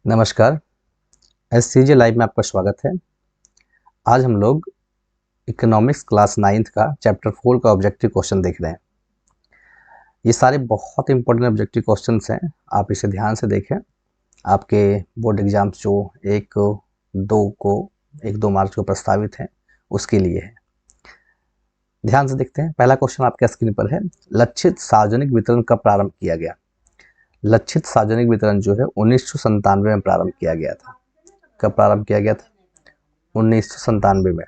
नमस्कार। एससीजे लाइव में आपका स्वागत है। आज हम लोग इकोनॉमिक्स क्लास 9th का चैप्टर 4 का ऑब्जेक्टिव क्वेश्चन देख रहे हैं। ये सारे बहुत इंपॉर्टेंट ऑब्जेक्टिव क्वेश्चंस हैं, आप इसे ध्यान से देखें। आपके बोर्ड एग्जाम्स जो 1-2 मार्च को प्रस्तावित हैं उसके लिए है। ध्यान से देखते हैं। पहला क्वेश्चन आपके स्क्रीन पर है, लक्षित सार्वजनिक वितरण कब प्रारंभ किया गया? लक्षित सार्वजनिक वितरण जो है 1997 में प्रारंभ किया गया था। कब प्रारंभ किया गया था? 1997 में।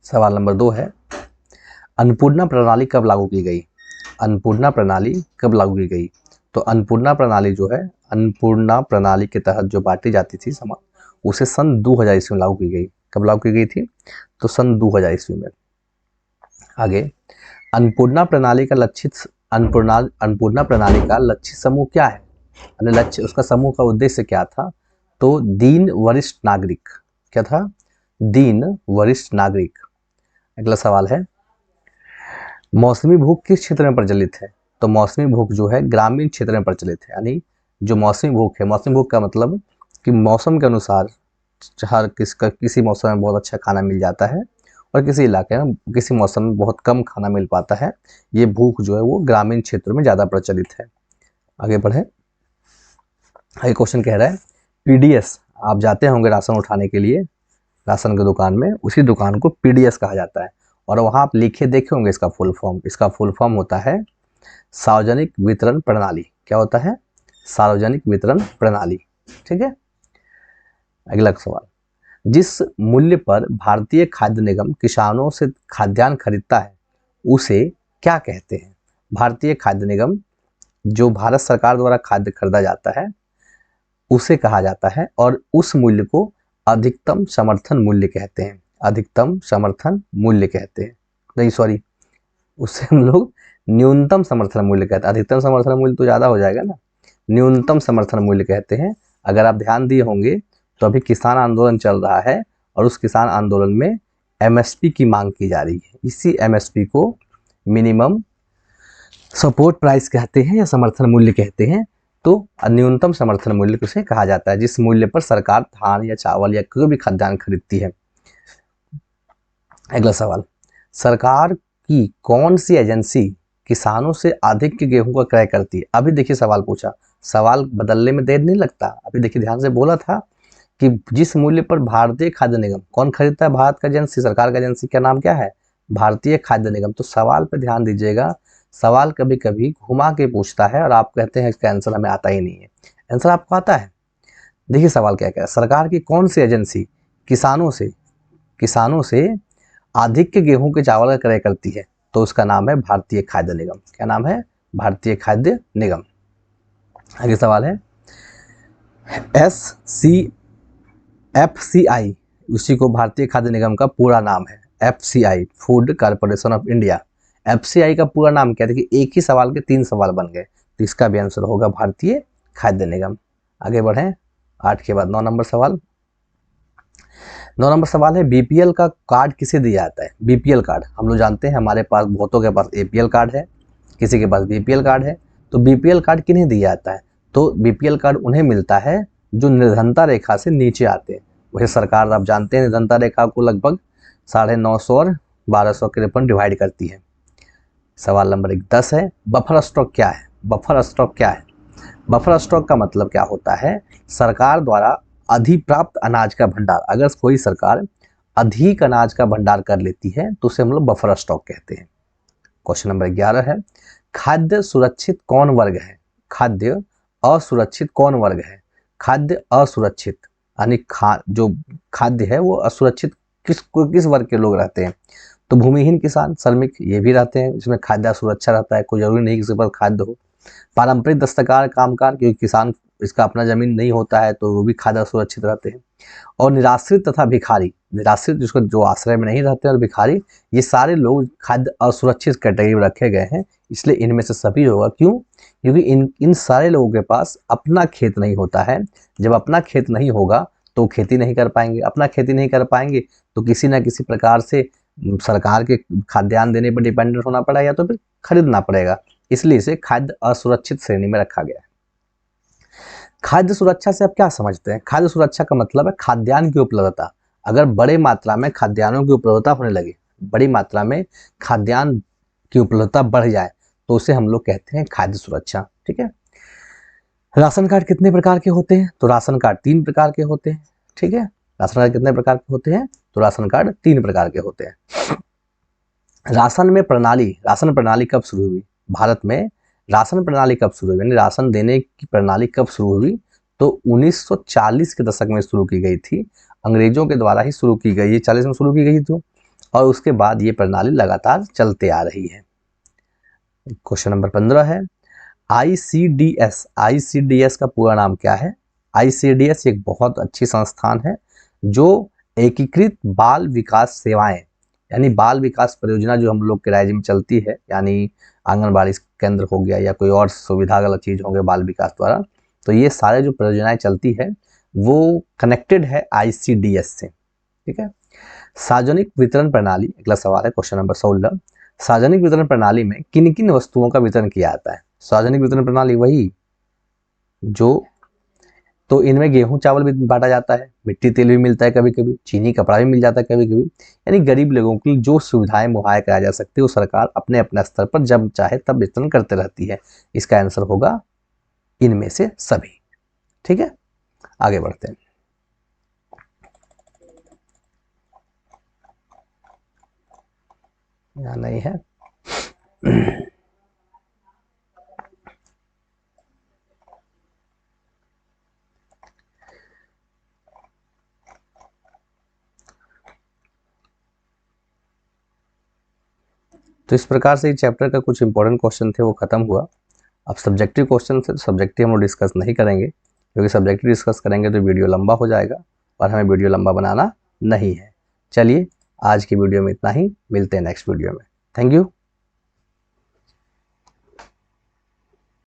सवाल नंबर 2 है, अन्नपूर्णा प्रणाली कब लागू की गई? अन्नपूर्णा प्रणाली कब लागू की गई? तो अन्नपूर्णा प्रणाली जो है, अन्नपूर्णा प्रणाली के तहत जो बांटी जाती थी सामान, उसे सन 2000 ईस्वी में लागू की गई। कब लागू की गई थी? तो सन 2000 ईस्वी में। आगे, अन्नपूर्णा प्रणाली का लक्षित अन्नपूर्णा प्रणाली का लक्षित समूह क्या है? लक्ष्य, उसका समूह का उद्देश्य क्या था? तो दीन वरिष्ठ नागरिक। क्या था? दीन वरिष्ठ नागरिक। अगला सवाल है, मौसमी भूख किस क्षेत्र में प्रचलित है? तो मौसमी भूख जो है ग्रामीण क्षेत्र में प्रचलित है। यानी जो मौसमी भूख है, मौसमी भूख का मतलब कि मौसम के अनुसार किसी मौसम में बहुत अच्छा खाना मिल जाता है और किसी इलाके में किसी मौसम में बहुत कम खाना मिल पाता है। ये भूख जो है वो ग्रामीण क्षेत्र में ज़्यादा प्रचलित है। आगे बढ़े। आगे क्वेश्चन कह रहा है, पीडीएस, आप जाते होंगे राशन उठाने के लिए राशन की दुकान में, उसी दुकान को पीडीएस कहा जाता है और वहाँ आप लिखे देखे होंगे इसका फुल फॉर्म। इसका फुल फॉर्म होता है सार्वजनिक वितरण प्रणाली। क्या होता है? सार्वजनिक वितरण प्रणाली। ठीक है। अगला सवाल, जिस मूल्य पर भारतीय खाद्य निगम किसानों से खाद्यान्न खरीदता है उसे क्या कहते हैं? भारतीय खाद्य निगम, जो भारत सरकार द्वारा खाद्य खरीदा जाता है उसे कहा जाता है और उस मूल्य को अधिकतम समर्थन मूल्य कहते हैं। अधिकतम समर्थन मूल्य कहते हैं, नहीं सॉरी, उससे हम लोग न्यूनतम समर्थन मूल्य कहते हैं। अधिकतम समर्थन मूल्य तो ज़्यादा हो जाएगा ना, न्यूनतम समर्थन मूल्य कहते हैं। अगर आप ध्यान दिए होंगे तो अभी किसान आंदोलन चल रहा है और उस किसान आंदोलन में एमएसपी की मांग की जा रही है। इसी एमएसपी को मिनिमम सपोर्ट प्राइस कहते हैं या समर्थन मूल्य कहते हैं। तो न्यूनतम समर्थन मूल्य उसे कहा जाता है जिस मूल्य पर सरकार धान या चावल या कोई भी खाद्यान्न खरीदती है। अगला सवाल, सरकार की कौन सी एजेंसी किसानों से अधिक के गेहूं का क्रय करती है? अभी देखिए सवाल पूछा, सवाल बदलने में देर नहीं लगता। अभी देखिए ध्यान से, बोला था कि जिस मूल्य पर भारतीय खाद्य निगम, कौन खरीदता है? भारत का एजेंसी, सरकार का एजेंसी का नाम क्या है? भारतीय खाद्य निगम। तो सवाल पे ध्यान दीजिएगा, सवाल कभी कभी घुमा के पूछता है और आप कहते हैं इसका आंसर हमें आता ही नहीं है। आंसर आपको आता है। देखिए सवाल क्या कह रहा है, सरकार की कौन सी एजेंसी किसानों से अधिक के गेहूं के चावल का क्रय करती है? तो उसका नाम है भारतीय खाद्य निगम। क्या नाम है? भारतीय खाद्य निगम। आगे सवाल है, FCI, उसी को भारतीय खाद्य निगम का पूरा नाम है। FCI, food corporation of India. FCI का पूरा नाम क्या? देखिए एक ही सवाल के 3 सवाल बन गए, तो इसका भी आंसर होगा भारतीय खाद्य निगम। आगे बढ़े, 8 के बाद 9 नंबर सवाल। 9 नंबर सवाल है, बीपीएल का कार्ड किसे दिया जाता है? बीपीएल कार्ड हम लोग जानते हैं, हमारे पास बहुतों के पास एपीएल कार्ड है, किसी के पास बीपीएल कार्ड है। तो बीपीएल कार्ड किन्हें दिया जाता है? तो बीपीएल कार्ड उन्हें मिलता है जो निर्धनता रेखा से नीचे आते हैं। वही सरकार, आप जानते हैं, निर्धनता रेखा को लगभग 950 और 1253 डिवाइड करती है। सवाल नंबर 10 है, बफर स्टॉक क्या है? बफर स्टॉक क्या है? बफर स्टॉक का मतलब क्या होता है? सरकार द्वारा अधिप्राप्त अनाज का भंडार। अगर कोई सरकार अधिक अनाज का भंडार कर लेती है तो उसे हम लोग बफर स्टॉक कहते हैं। क्वेश्चन नंबर 11 है, खाद्य सुरक्षित कौन वर्ग है? खाद्य असुरक्षित कौन वर्ग है? खाद्य असुरक्षित यानी जो खाद्य है वो असुरक्षित किस वर्ग के लोग रहते हैं? तो भूमिहीन किसान, श्रमिक, ये भी रहते हैं, इसमें खाद्य सुरक्षा रहता है। कोई जरूरी नहीं किसी पर खाद्य हो। पारंपरिक दस्तकार, कामगार, क्योंकि किसान इसका अपना जमीन नहीं होता है तो वो भी खाद्य सुरक्षित रहते हैं। और निराश्रित तथा भिखारी, निराश्रित जिसको जो आश्रय में नहीं रहते, और भिखारी, ये सारे लोग खाद्य असुरक्षित कैटेगरी में रखे गए हैं। इसलिए इनमें से सभी होगा। क्यों? क्योंकि इन सारे लोगों के पास अपना खेत नहीं होता है। जब अपना खेत नहीं होगा तो खेती नहीं कर पाएंगे। अपना खेती नहीं कर पाएंगे तो किसी न किसी प्रकार से सरकार के खाद्यान्न देने पर डिपेंडेंट होना पड़ेगा या तो फिर खरीदना पड़ेगा। इसलिए इसे खाद्य असुरक्षित श्रेणी में रखा गया है। खाद्य सुरक्षा से आप क्या समझते हैं? खाद्य सुरक्षा का मतलब है खाद्यान्न की उपलब्धता। अगर बड़े मात्रा में खाद्यान्नों की उपलब्धता होने लगे, बड़ी मात्रा में खाद्यान्न की उपलब्धता बढ़ जाए, तो उसे हम लोग कहते हैं खाद्य सुरक्षा। ठीक है। राशन कार्ड कितने प्रकार के होते हैं? तो राशन कार्ड 3 प्रकार के होते हैं। ठीक है। राशन कार्ड कितने प्रकार के होते हैं? तो राशन कार्ड 3 प्रकार के होते हैं। राशन प्रणाली कब शुरू हुई? भारत में राशन प्रणाली कब शुरू हुई, यानी राशन देने की प्रणाली कब शुरू हुई? तो 1940 के दशक में शुरू की गई थी। अंग्रेजों के द्वारा ही शुरू की गई, 40 में शुरू की गई थी, और उसके बाद ये प्रणाली लगातार चलते आ रही है। क्वेश्चन नंबर 15 है ICDS। ICDS का पूरा नाम क्या है? ICDS एक बहुत अच्छी संस्थान है जो एकीकृत बाल विकास सेवाएं, यानी बाल विकास परियोजना जो हम लोग के राज्य में चलती है, यानी आंगनबाड़ी केंद्र हो गया या कोई और सुविधा वाला चीज हो गया बाल विकास द्वारा, तो ये सारे जो परियोजनाएं चलती है वो कनेक्टेड है ICDS से। ठीक है। सार्वजनिक वितरण प्रणाली, अगला सवाल है क्वेश्चन नंबर 16। सार्वजनिक वितरण प्रणाली में किन किन वस्तुओं का वितरण किया जाता है? सार्वजनिक वितरण प्रणाली वही जो, तो इनमें गेहूं चावल भी बांटा जाता है, मिट्टी तेल भी मिलता है कभी कभी, चीनी कपड़ा भी मिल जाता है कभी कभी, यानी गरीब लोगों के लिए जो सुविधाएं मुहैया कराई जा सकती है वो सरकार अपने अपने स्तर पर जब चाहे तब वितरण करते रहती है। इसका आंसर होगा इनमें से सभी। ठीक है, आगे बढ़ते हैं। यहाँ नहीं है। तो इस प्रकार से चैप्टर का कुछ इंपॉर्टेंट क्वेश्चन थे वो खत्म हुआ। अब सब्जेक्टिव क्वेश्चन थे, सब्जेक्टिव हम लोग डिस्कस नहीं करेंगे, क्योंकि सब्जेक्टिव डिस्कस करेंगे तो वीडियो लंबा हो जाएगा और हमें वीडियो लंबा बनाना नहीं है। चलिए आज की वीडियो में इतना ही, मिलते हैं नेक्स्ट वीडियो में। Thank you.